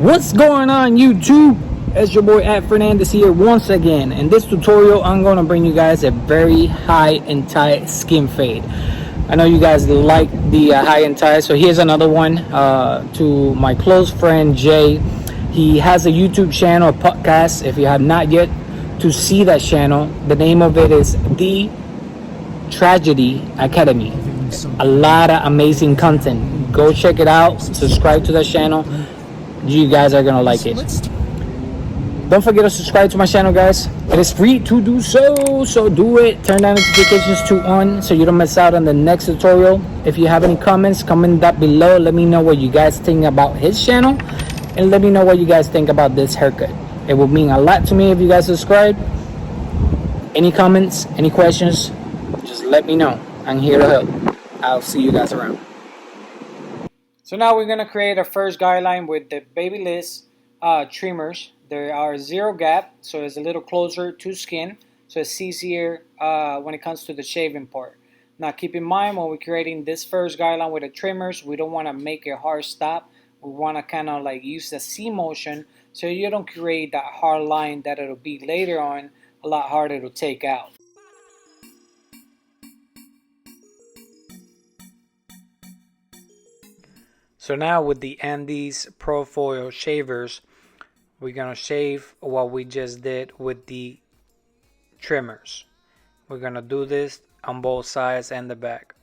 What's going on YouTube? It's your boy At Fernandez here once again. In this tutorial, I'm going to bring you guys a very high and tight skin fade. I know you guys like the high and tight, so here's another one to my close friend Jay. He has a YouTube channel, a podcast. If you have not yet to see that channel, the name of it is The Tragedy Academy. A lot of amazing content. Go check it out. Subscribe to that channel. You guys are gonna like it. Don't forget to subscribe to my channel, guys. It is free to do so do it. Turn down notifications to on so you don't miss out on the next tutorial. If you have any comments, comment that below. Let me know what you guys think about his channel, and let me know what you guys think about this haircut. It will mean a lot to me if you guys subscribe. Any comments, any questions, just let me know. I'm here to help. I'll see you guys around. So now we're going to create our first guideline with the Babyliss trimmers. There are zero gap, so it's a little closer to skin, so it's easier when it comes to the shaving part. Now keep in mind, when we're creating this first guideline with the trimmers, we don't want to make a hard stop. We want to kind of like use the C motion so you don't create that hard line that it'll be later on a lot harder to take out. So now with the Andes Profoil shavers, we're going to shave what we just did with the trimmers. We're going to do this on both sides and the back.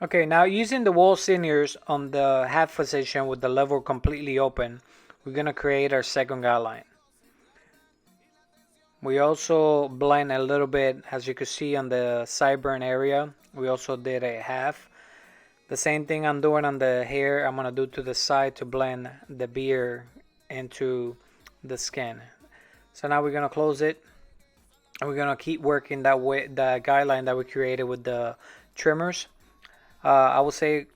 Okay, now using the wall seniors on the half position with the level completely open, we're going to create our second guideline. We also blend a little bit, as you can see on the sideburn area. We also did a half. The same thing I'm doing on the hair, I'm going to do to the side to blend the beard into the skin. So now we're going to close it. And we're going to keep working that way, the guideline that we created with the trimmers. I would say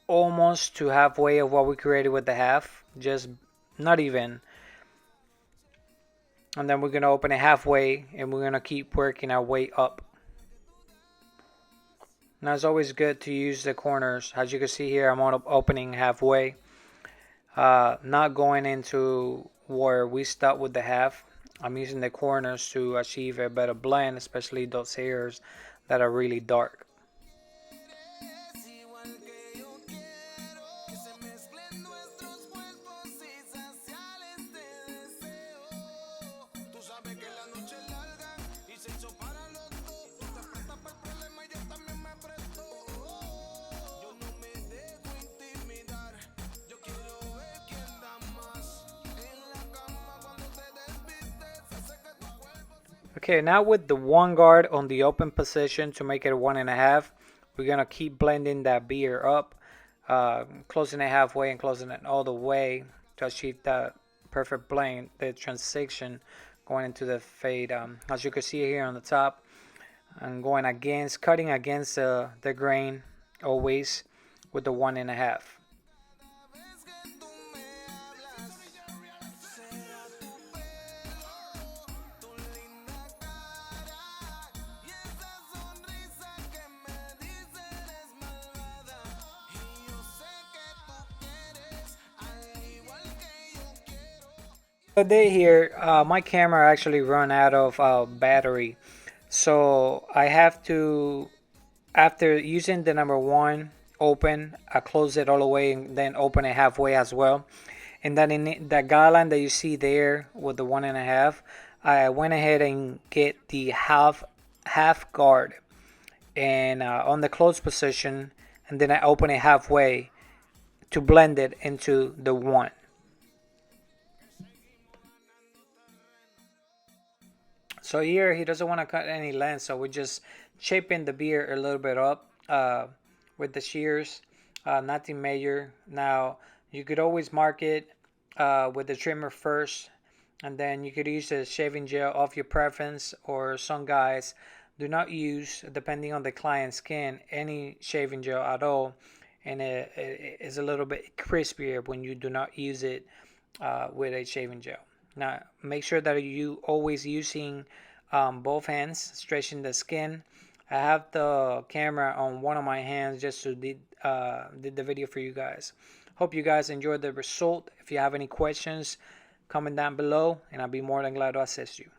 almost to halfway of what we created with the half, just not even. And then we're going to open it halfway, and we're going to keep working our way up. Now it's always good to use the corners. As you can see here, I'm opening halfway, not going into where we start with the half. I'm using the corners to achieve a better blend, especially those hairs that are really dark. Okay, now with the one guard on the open position to make it 1.5, we're going to keep blending that beard up, closing it halfway and closing it all the way to achieve that perfect blend, the transition going into the fade. As you can see here on the top, I'm going against, cutting against the grain always with the 1.5. Today here, my camera actually run out of battery, so I have to, after using the number 1 open, I close it all the way and then open it halfway as well. And then in the guideline that you see there with the 1.5, I went ahead and get the half guard and on the closed position, and then I open it halfway to blend it into the 1. So here he doesn't want to cut any length, so we're just shaping the beard a little bit up with the shears, nothing major. Now you could always mark it with the trimmer first, and then you could use a shaving gel of your preference, or some guys do not use, depending on the client's skin, any shaving gel at all, and it is a little bit crispier when you do not use it with a shaving gel. Now make sure that you always using both hands, stretching the skin. I have the camera on one of my hands just to did the video for you guys. Hope you guys enjoyed the result. If you have any questions, comment down below and I'll be more than glad to assist you.